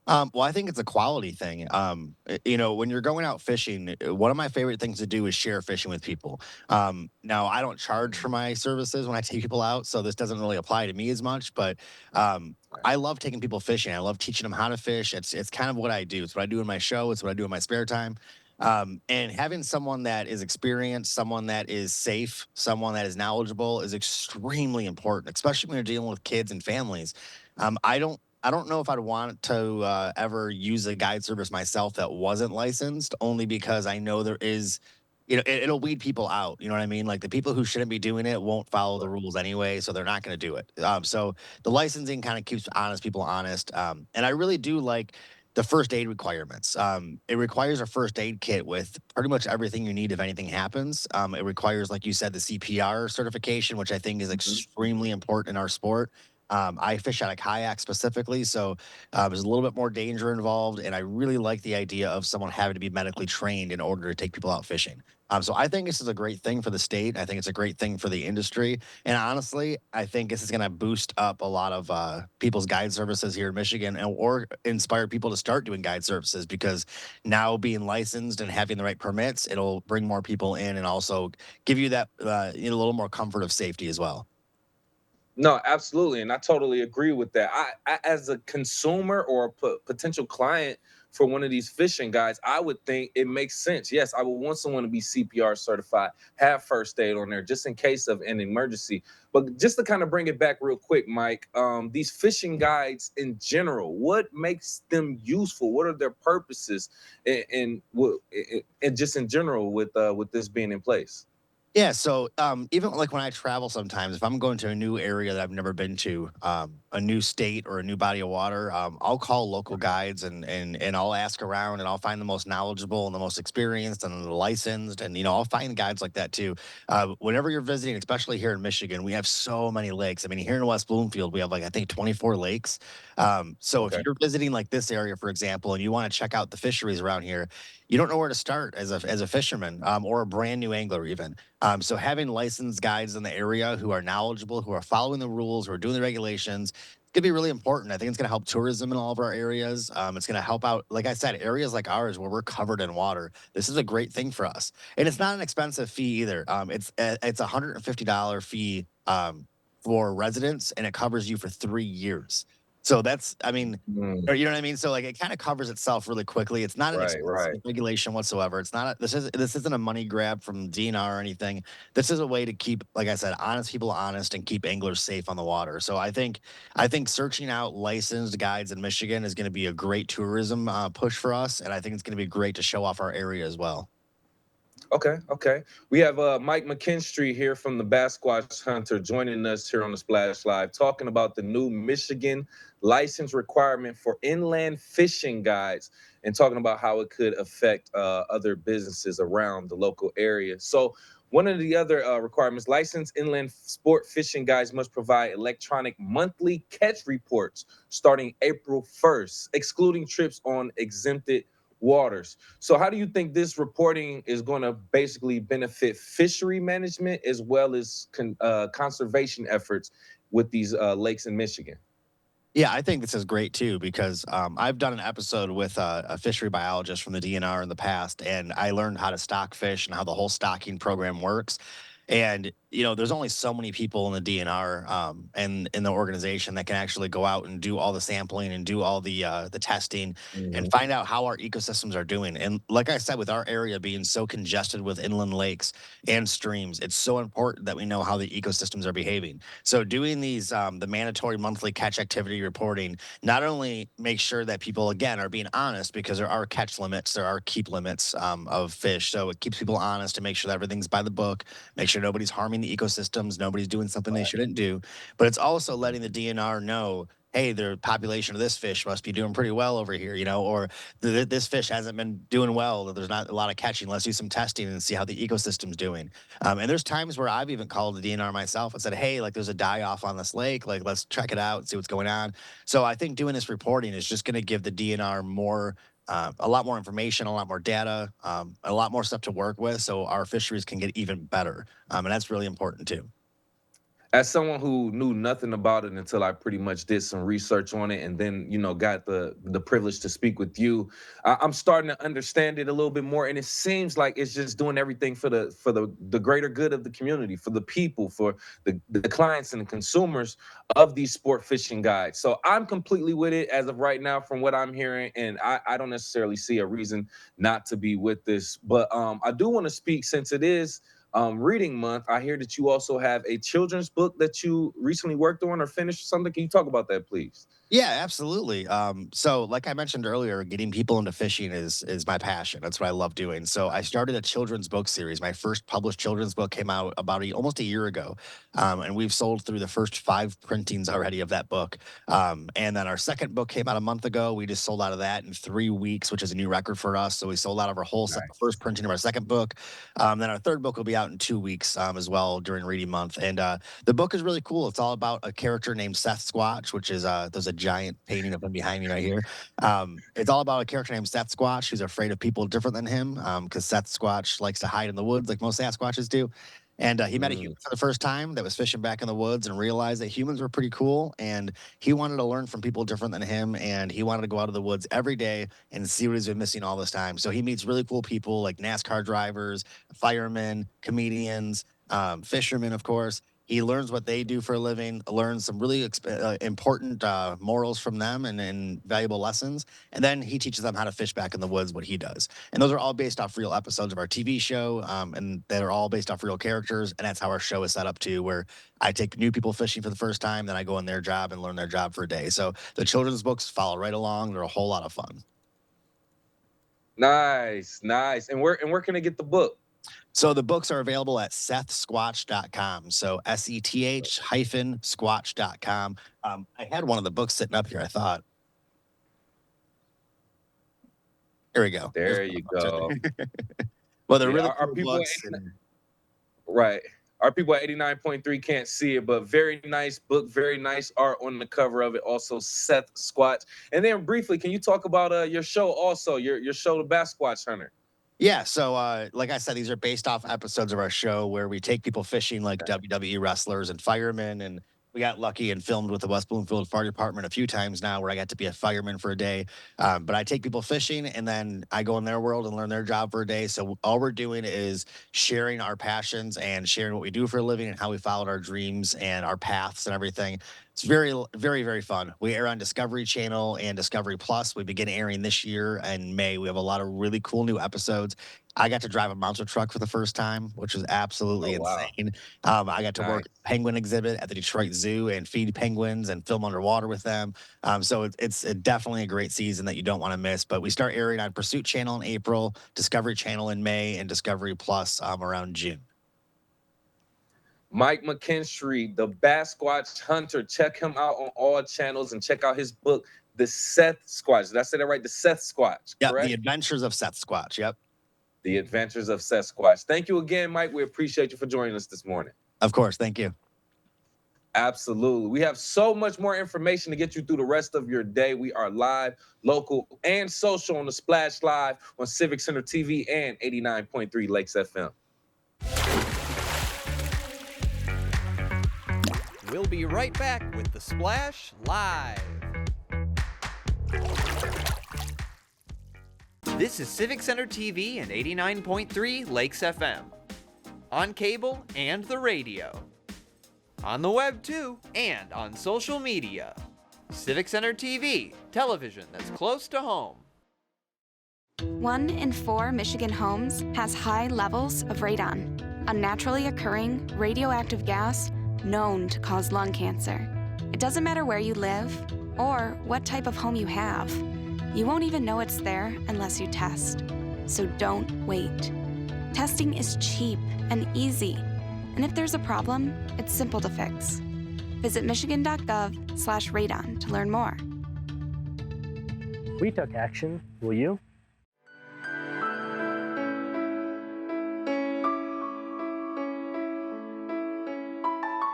Well, I think it's a quality thing. When you're going out fishing, one of my favorite things to do is share fishing with people. Now, I don't charge for my services when I take people out, so this doesn't really apply to me as much. But I love taking people fishing. I love teaching them how to fish. It's kind of what I do. It's what I do in my show. It's what I do in my spare time. And having someone that is experienced, someone that is safe, someone that is knowledgeable is extremely important, especially when you're dealing with kids and families. I don't know if I'd want to ever use a guide service myself that wasn't licensed, only because I know there is, it'll weed people out. You know what I mean? Like the people who shouldn't be doing it won't follow the rules anyway, so they're not going to do it. So the licensing kind of keeps honest people honest. And I really do like the first aid requirements. It requires a first aid kit with pretty much everything you need if anything happens. It requires, like you said, the CPR certification, which I think is extremely important in our sport. I fish out of kayak specifically, so there's a little bit more danger involved, and I really like the idea of someone having to be medically trained in order to take people out fishing. So I think this is a great thing for the state. I think it's a great thing for the industry, and honestly, I think this is going to boost up a lot of people's guide services here in Michigan, or inspire people to start doing guide services because now being licensed and having the right permits, it'll bring more people in and also give you that a little more comfort of safety as well. No, absolutely, and I totally agree with that. I as a consumer or a potential client for one of these fishing guides, I would think it makes sense. Yes, I would want someone to be CPR certified, have first aid on there, just in case of an emergency. But just to kind of bring it back real quick, Mike, these fishing guides in general, what makes them useful? What are their purposes, and just in general with this being in place? Yeah, so even like when I travel sometimes, if I'm going to a new area that I've never been to, a new state or a new body of water, I'll call local guides and I'll ask around and I'll find the most knowledgeable and the most experienced and the licensed and I'll find guides like that too. Whenever you're visiting, especially here in Michigan, we have so many lakes. I mean, here in West Bloomfield, we have like I think 24 lakes. So if Okay. you're visiting like this area, for example, and you want to check out the fisheries around here, you don't know where to start as a fisherman or a brand new angler even. So having licensed guides in the area who are knowledgeable, who are following the rules, who are doing the regulations, it's gonna be really important. I think it's gonna help tourism in all of our areas. It's gonna help out, like I said, areas like ours where we're covered in water. This is a great thing for us, and it's not an expensive fee either. It's $150 fee for residents, and it covers you for 3 years. So that's, I mean, Mm, or you know what I mean? So like it kind of covers itself really quickly. It's not an right, expensive right. regulation whatsoever. It's not this isn't a money grab from DNR or anything. This is a way to keep, like I said, honest people honest and keep anglers safe on the water. So I think searching out licensed guides in Michigan is going to be a great tourism push for us, and I think it's going to be great to show off our area as well. Okay, okay. We have Mike McKinstry here from the Basquatch Hunter joining us here on the Splash Live, talking about the new Michigan license requirement for inland fishing guides and talking about how it could affect other businesses around the local area. So, one of the other requirements, licensed inland sport fishing guides must provide electronic monthly catch reports starting April 1st, excluding trips on exempted waters. So how do you think this reporting is going to basically benefit fishery management as well as conservation efforts with these lakes in Michigan? Yeah, I think this is great too because I've done an episode with a fishery biologist from the DNR in the past, and I learned how to stock fish and how the whole stocking program works. And there's only so many people in the DNR and in the organization that can actually go out and do all the sampling and do all the testing and Mhm. find out how our ecosystems are doing. And like I said, with our area being so congested with inland lakes and streams, it's so important that we know how the ecosystems are behaving. So doing these the mandatory monthly catch activity reporting not only makes sure that people again are being honest because there are catch limits, there are keep limits of fish, so it keeps people honest to make sure that everything's by the book, make sure nobody's harming the ecosystems, nobody's doing something they shouldn't do. But it's also letting the DNR know, hey, the population of this fish must be doing pretty well over here, or this fish hasn't been doing well. There's not a lot of catching. Let's do some testing and see how the ecosystem's doing. And there's times where I've even called the DNR myself and said, hey, like there's a die off on this lake. Like, let's check it out and see what's going on. So I think doing this reporting is just going to give the DNR more a lot more information, a lot more data, a lot more stuff to work with, so our fisheries can get even better, and that's really important too. As someone who knew nothing about it until I pretty much did some research on it, and then got the privilege to speak with you, I'm starting to understand it a little bit more, and it seems like it's just doing everything for the greater good of the community, for the people, for the clients and the consumers of these sport fishing guides. So I'm completely with it as of right now, from what I'm hearing, and I don't necessarily see a reason not to be with this. But I do want to speak, since it is reading month. I hear that you also have a children's book that you recently worked on or finished or something. Can you talk about that, please? Yeah, absolutely. So like I mentioned earlier, getting people into fishing is my passion. That's what I love doing. So I started a children's book series. My first published children's book came out about almost a year ago, and we've sold through the first 5 printings already of that book. And then our second book came out a month ago. We just sold out of that in 3 weeks, which is a new record for us. So we sold out of our first printing of our second book. Then our third book will be out in 2 weeks as well during reading month. And the book is really cool. It's all about a character named Seth Squatch, which is there's a giant painting of him behind me right here. It's all about a character named Seth Squatch who's afraid of people different than him because Seth Squatch likes to hide in the woods like most Sasquatches do. And he met a human for the first time that was fishing back in the woods and realized that humans were pretty cool. And he wanted to learn from people different than him. And he wanted to go out of the woods every day and see what he's been missing all this time. So he meets really cool people like NASCAR drivers, firemen, comedians, fishermen, of course. He learns what they do for a living, learns some really important morals from them and valuable lessons. And then he teaches them how to fish back in the woods, what he does. And those are all based off real episodes of our TV show. And they're all based off real characters. And that's how our show is set up too, where I take new people fishing for the first time, then I go in their job and learn their job for a day. So the children's books follow right along. They're a whole lot of fun. Nice. And where can I get the book? So the books are available at sethsquatch.com. So SETH-squatch.com. I had one of the books sitting up here, I thought. Here we go. There you go. Well, they're really cool books. Right. Our people at 89.3 can't see it, but very nice book, very nice art on the cover of it. Also, Seth Squatch. And then briefly, can you talk about your show also, your show, The Bass Squatch Hunter? Yeah, so like I said, these are based off episodes of our show where we take people fishing like WWE wrestlers and firemen, and we got lucky and filmed with the West Bloomfield Fire Department a few times now where I got to be a fireman for a day. But I take people fishing and then I go in their world and learn their job for a day. So all we're doing is sharing our passions and sharing what we do for a living and how we followed our dreams and our paths and everything. It's very, very, very fun. We air on Discovery Channel and Discovery Plus. We begin airing this year in May. We have a lot of really cool new episodes. I got to drive a monster truck for the first time, which was absolutely insane. I got to work at the penguin exhibit at the Detroit Zoo and feed penguins and film underwater with them. So it's definitely a great season that you don't want to miss. But we start airing on Pursuit Channel in April, Discovery Channel in May, and Discovery Plus around June. Mike McKinstry, the Bass Squatch Hunter. Check him out on all channels and check out his book, The Seth Squatch. Did I say that right? The Seth Squatch. Yeah, correct? The Adventures of Seth Squatch. Yep. The Adventures of Seth Squatch. Thank you again, Mike. We appreciate you for joining us this morning. Of course. Thank you. Absolutely. We have so much more information to get you through the rest of your day. We are live, local, and social on the Splash Live on Civic Center TV and 89.3 Lakes FM. We'll be right back with the Splash Live. This is Civic Center TV and 89.3 Lakes FM. On cable and the radio. On the web too, and on social media. Civic Center TV, television that's close to home. 1 in 4 Michigan homes has high levels of radon, a naturally occurring radioactive gas known to cause lung cancer. It doesn't matter where you live or what type of home you have. You won't even know it's there unless you test. So don't wait. Testing is cheap and easy. And if there's a problem, it's simple to fix. Visit michigan.gov/radon to learn more. We took action. Will you?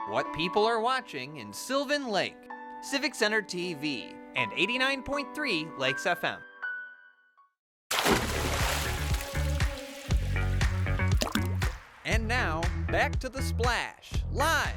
What people are watching in Sylvan Lake. Civic Center TV and 89.3 Lakes FM. And now, back to The Splash, live.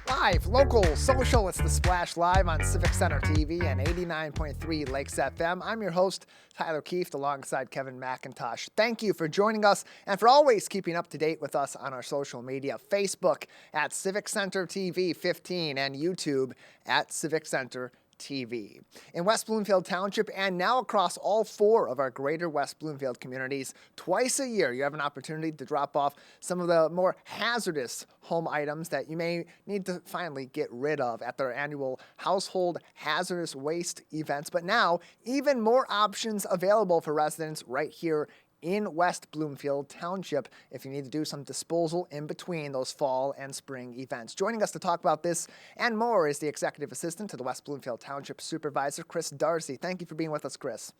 Live, local, social, it's The Splash live on Civic Center TV and 89.3 Lakes FM. I'm your host, Tyler Keefe, alongside Kevin McIntosh. Thank you for joining us and for always keeping up to date with us on our social media. Facebook at Civic Center TV 15 and YouTube at Civic Center TV. In West Bloomfield Township and now across all 4 of our greater West Bloomfield communities, twice a year you have an opportunity to drop off some of the more hazardous home items that you may need to finally get rid of at their annual household hazardous waste events. But now, even more options available for residents right here in West Bloomfield Township if you need to do some disposal in between those fall and spring events. Joining us to talk about this and more is the Executive Assistant to the West Bloomfield Township Supervisor, Chris Darcy. Thank you for being with us, Chris.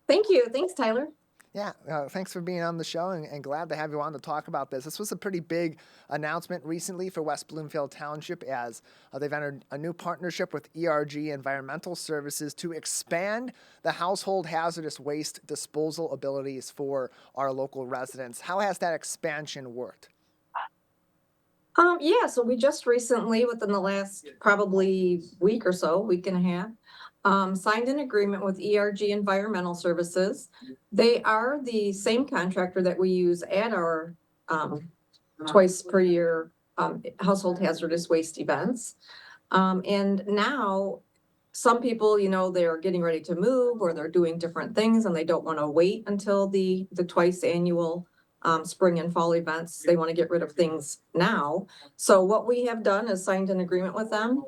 Thank you. Thanks, Tyler. Yeah, thanks for being on the show and glad to have you on to talk about this. This was a pretty big announcement recently for West Bloomfield Township as they've entered a new partnership with ERG Environmental Services to expand the household hazardous waste disposal abilities for our local residents. How has that expansion worked? Yeah, so we just recently, within the last probably week or so, week and a half, signed an agreement with ERG Environmental Services. They are the same contractor that we use at our twice per year household hazardous waste events. And now some people, they're getting ready to move or they're doing different things and they don't want to wait until the twice annual spring and fall events. They want to get rid of things now. So what we have done is signed an agreement with them,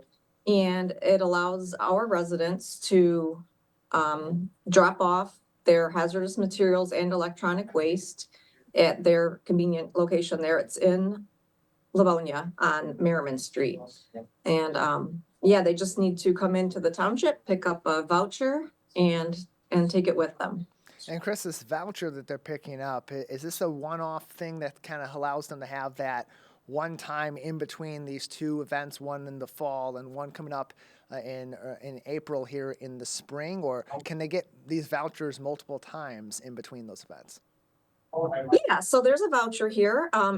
and it allows our residents to drop off their hazardous materials and electronic waste at their convenient location there. It's in Livonia on Merriman Street. And they just need to come into the township, pick up a voucher and take it with them. And Chris, this voucher that they're picking up, is this a one-off thing that kind of allows them to have that one time in between these two events, one in the fall and one coming up in April here in the spring? Or can they get these vouchers multiple times in between those events? Yeah, so there's a voucher here. I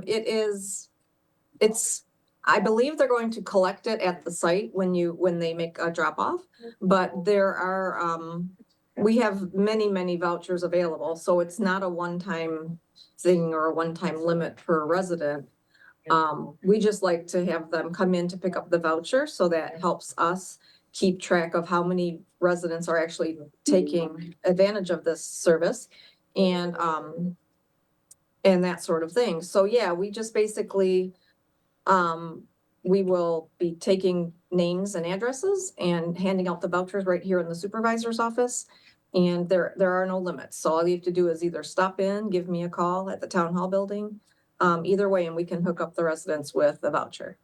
believe they're going to collect it at the site when they make a drop off, but there are, we have many, many vouchers available. So it's not a one-time thing or a one-time limit per resident. We just like to have them come in to pick up the voucher, so that helps us keep track of how many residents are actually taking advantage of this service and that sort of thing. So yeah, we just basically, we will be taking names and addresses and handing out the vouchers right here in the supervisor's office. And there are no limits. So all you have to do is either stop in, give me a call at the town hall building, either way, and we can hook up the residents with the voucher.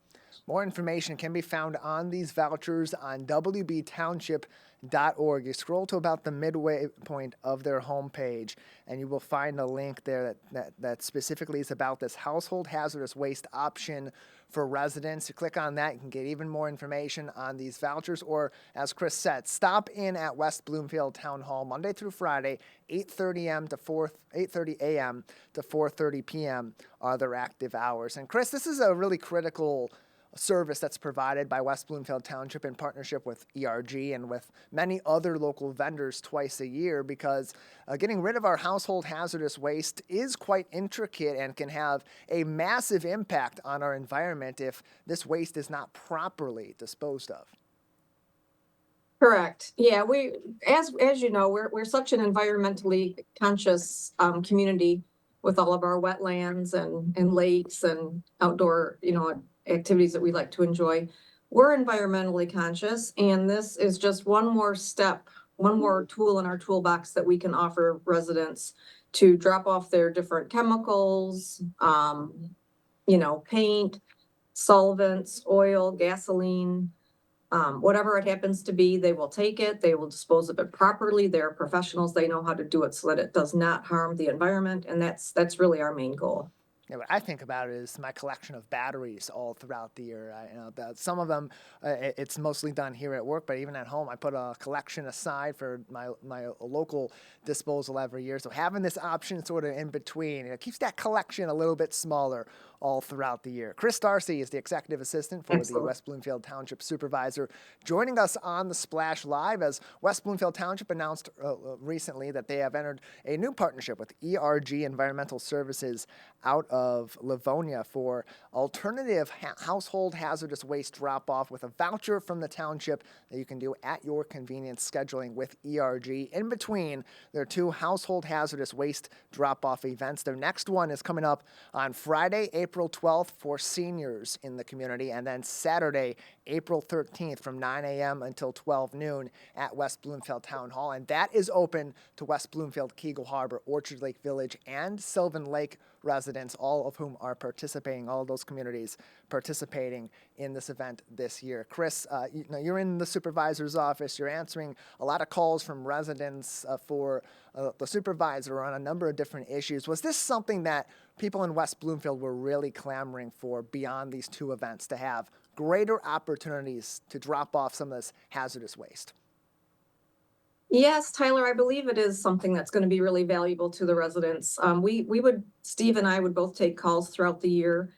More information can be found on these vouchers on wbtownship.org. You scroll to about the midway point of their homepage, and you will find a link there that specifically is about this household hazardous waste option for residents. You click on that, you can get even more information on these vouchers, or as Chris said, stop in at West Bloomfield Town Hall Monday through Friday, 8:30 a.m. to 4:30 p.m. are their active hours. And Chris, this is a really critical service that's provided by West Bloomfield Township in partnership with ERG and with many other local vendors twice a year, because getting rid of our household hazardous waste is quite intricate and can have a massive impact on our environment if this waste is not properly disposed of. Correct. Yeah, as you know, we're such an environmentally conscious community with all of our wetlands and lakes and outdoor, activities that we like to enjoy. We're environmentally conscious, and this is just one more step, one more tool in our toolbox that we can offer residents to drop off their different chemicals, paint, solvents, oil, gasoline, whatever it happens to be. They will take it, they will dispose of it properly. They're professionals, they know how to do it so that it does not harm the environment, and that's really our main goal. Yeah, what I think about is my collection of batteries all throughout the year. Some of them, it's mostly done here at work, but even at home, I put a collection aside for my local disposal every year. So having this option sort of in between, it keeps that collection a little bit smaller all throughout the year. Chris Darcy is the executive assistant for the West Bloomfield Township Supervisor, joining us on the Splash Live as West Bloomfield Township announced recently that they have entered a new partnership with ERG Environmental Services out of Livonia for alternative household hazardous waste drop-off with a voucher from the township that you can do at your convenience, scheduling with ERG. In between, there are two household hazardous waste drop-off events. Their next one is coming up on Friday, April 12th for seniors in the community, and then Saturday, April 13th from 9 a.m. until 12 noon at West Bloomfield Town Hall. And that is open to West Bloomfield, Keagle Harbor, Orchard Lake Village, and Sylvan Lake residents, all of whom are participating, all of those communities participating in this event this year. Chris, you're in the supervisor's office. You're answering a lot of calls from residents for the supervisor on a number of different issues. Was this something that people in West Bloomfield were really clamoring for beyond these two events, to have greater opportunities to drop off some of this hazardous waste? Yes, Tyler, I believe it is something that's going to be really valuable to the residents. Steve and I would both take calls throughout the year.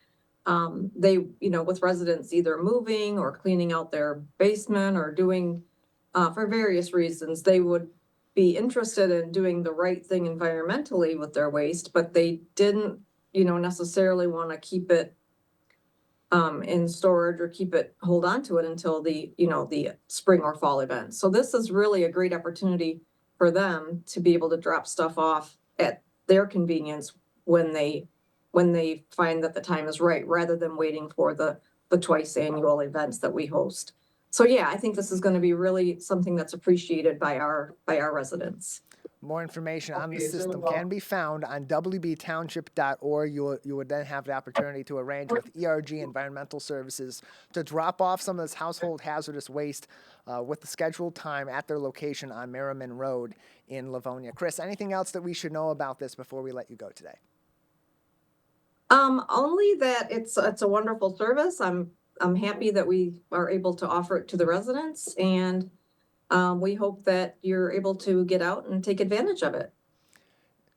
With residents either moving or cleaning out their basement or doing, for various reasons, they would be interested in doing the right thing environmentally with their waste, but they didn't, necessarily want to keep it in storage or hold on to it until the spring or fall event. So this is really a great opportunity for them to be able to drop stuff off at their convenience when they find that the time is right, rather than waiting for the twice annual events that we host. So yeah, I think this is going to be really something that's appreciated by our residents. More information on the system can be found on WBTownship.org. You would then have the opportunity to arrange with ERG Environmental Services to drop off some of this household hazardous waste with the scheduled time at their location on Merriman Road in Livonia. Chris, anything else that we should know about this before we let you go today? Only that it's a wonderful service. I'm happy that we are able to offer it to the residents, and we hope that you're able to get out and take advantage of it.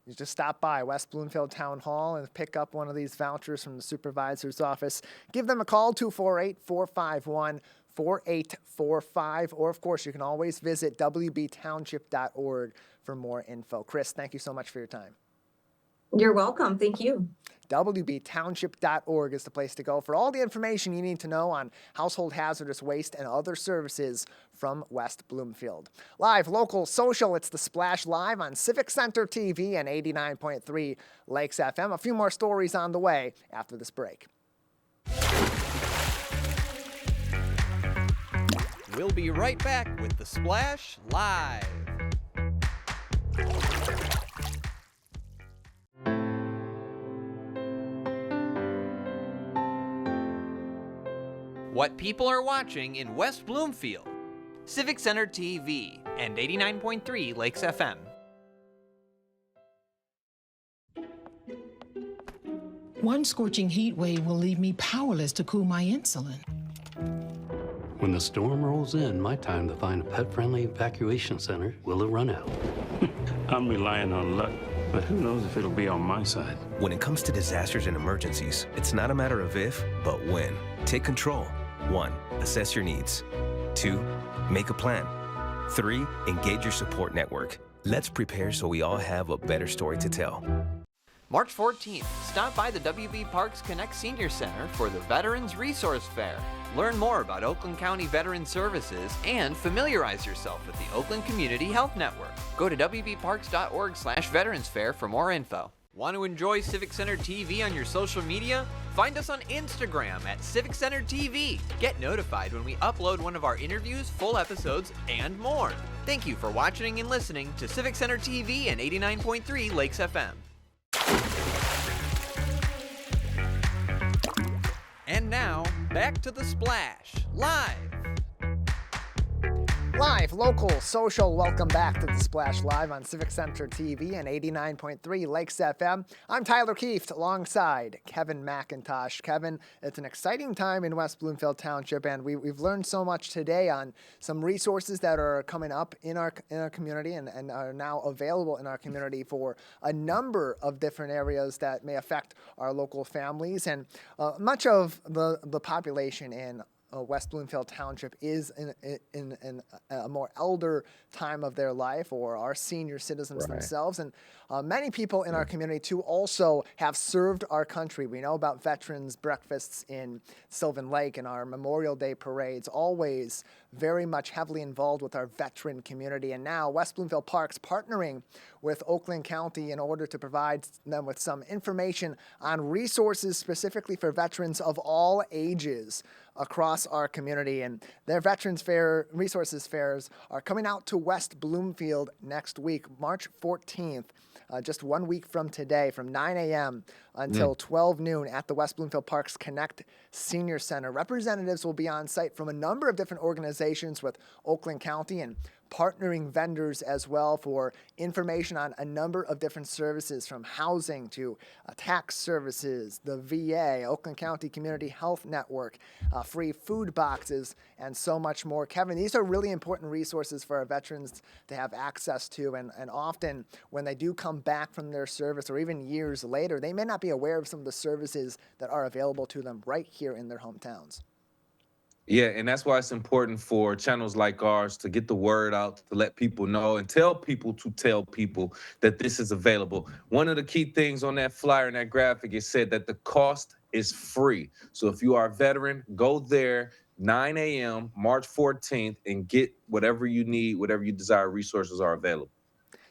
You just stop by West Bloomfield Town Hall and pick up one of these vouchers from the supervisor's office. Give them a call, 248-451-4845. Or, of course, you can always visit WBTownship.org for more info. Chris, thank you so much for your time. You're welcome. Thank you. WBTownship.org is the place to go for all the information you need to know on household hazardous waste and other services from West Bloomfield. Live, local, social, it's the Splash Live on Civic Center TV and 89.3 Lakes FM. A few more stories on the way after this break. We'll be right back with the Splash Live. What people are watching in West Bloomfield. Civic Center TV and 89.3 Lakes FM. One scorching heat wave will leave me powerless to cool my insulin. When the storm rolls in, my time to find a pet-friendly evacuation center will have run out. I'm relying on luck, but who knows if it'll be on my side. When it comes to disasters and emergencies, it's not a matter of if, but when. Take control. 1. Assess your needs. 2. Make a plan. 3. Engage your support network. Let's prepare so we all have a better story to tell. March 14th, stop by the WB Parks Connect Senior Center for the Veterans Resource Fair. Learn more about Oakland County Veteran Services and familiarize yourself with the Oakland Community Health Network. Go to wbparks.org/Veterans Fair for more info. Want to enjoy Civic Center TV on your social media? Find us on Instagram at Civic Center TV. Get notified when we upload one of our interviews, full episodes, and more. Thank you for watching and listening to Civic Center TV and 89.3 Lakes FM. And now, back to The Splash, live. Live, local, social, welcome back to The Splash Live on Civic Center TV and 89.3 Lakes FM. I'm Tyler Kieft alongside Kevin McIntosh. Kevin, it's an exciting time in West Bloomfield Township, and we've learned so much today on some resources that are coming up in our community and are now available in our community for a number of different areas that may affect our local families. And much of the population in West Bloomfield Township is in a more elder time of their life, or our senior citizens themselves. And many people in our community, too, also have served our country. We know about veterans breakfasts in Sylvan Lake and our Memorial Day parades, always very much heavily involved with our veteran community. And now West Bloomfield Parks partnering with Oakland County in order to provide them with some information on resources specifically for veterans of all ages across our community. And their Veterans Fair resources fairs are coming out to West Bloomfield next week, March 14th, just 1 week from today, from 9 a.m. until 12 noon at the West Bloomfield Parks Connect Senior Center. Representatives will be on site from a number of different organizations with Oakland County and partnering vendors as well for information on a number of different services, from housing to tax services, the VA, Oakland County Community Health Network, free food boxes, and so much more. Kevin, these are really important resources for our veterans to have access to, and often when they do come back from their service or even years later, they may not be aware of some of the services that are available to them right here in their hometowns. Yeah, and that's why it's important for channels like ours to get the word out, to let people know and tell people to tell people that this is available. One of the key things on that flyer and that graphic, it said that the cost is free. So if you are a veteran, go there 9 a.m. March 14th and get whatever you need, whatever you desire. Resources are available.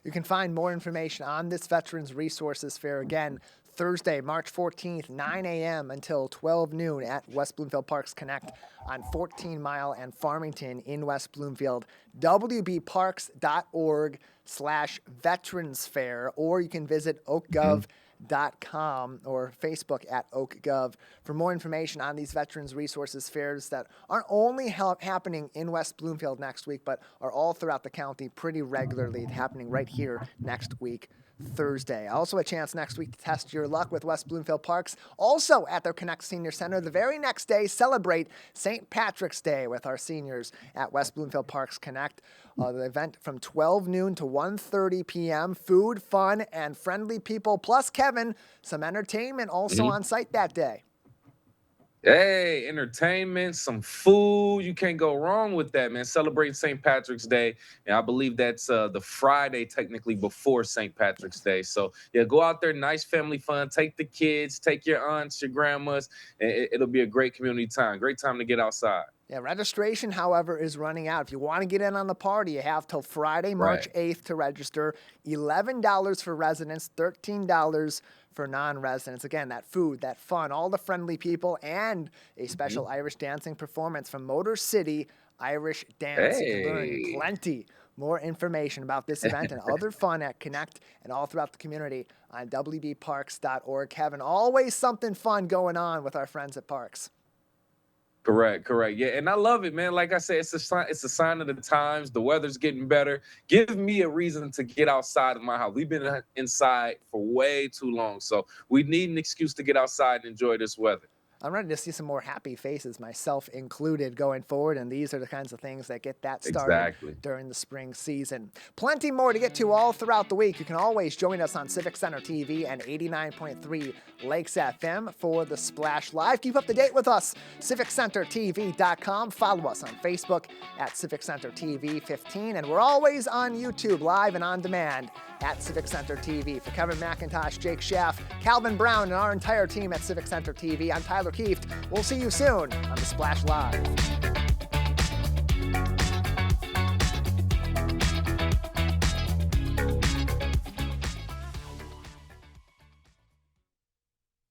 You can find more information on this Veterans Resources Fair again Thursday, March 14th, 9 a.m. until 12 noon at West Bloomfield Parks Connect on 14 Mile and Farmington in West Bloomfield. WBParks.org/Veterans Fair, or you can visit oakgov.com or Facebook at oakgov for more information on these Veterans Resources Fairs that aren't only happening in West Bloomfield next week, but are all throughout the county pretty regularly, happening right here next week, Thursday. Also a chance next week to test your luck with West Bloomfield Parks. Also at their Connect Senior Center, the very next day, celebrate St. Patrick's Day with our seniors at West Bloomfield Parks Connect. The event from 12 noon to 1:30 p.m. Food, fun, and friendly people. Plus, Kevin, some entertainment also on site that day. Hey, entertainment, some food. You can't go wrong with that, man. Celebrating St. Patrick's Day. And I believe that's the Friday, technically, before St. Patrick's Day. So, yeah, go out there. Nice family fun. Take the kids. Take your aunts, your grandmas. And it'll be a great community time. Great time to get outside. Yeah, registration, however, is running out. If you want to get in on the party, you have till Friday, March 8th to register. $11 for residents, $13 for non-residents. Again, that food, that fun, all the friendly people, and a special Irish dancing performance from Motor City Irish Dance. You can learn plenty more information about this event and other fun at Connect and all throughout the community on wbparks.org. Kevin, always something fun going on with our friends at Parks. Correct. Yeah, and I love it, man. Like I said, it's a sign of the times. The weather's getting better. Give me a reason to get outside of my house. We've been inside for way too long, so we need an excuse to get outside and enjoy this weather. I'm ready to see some more happy faces, myself included, going forward. And these are the kinds of things that get that started during the spring season. Plenty more to get to all throughout the week. You can always join us on Civic Center TV and 89.3 Lakes FM for the Splash Live. Keep up to date with us, CivicCenterTV.com. Follow us on Facebook at Civic Center TV 15. And we're always on YouTube, live and on demand at Civic Center TV. For Kevin McIntosh, Jake Schaff, Calvin Brown, and our entire team at Civic Center TV, I'm Tyler Kieft. We'll see you soon on the Splash Live.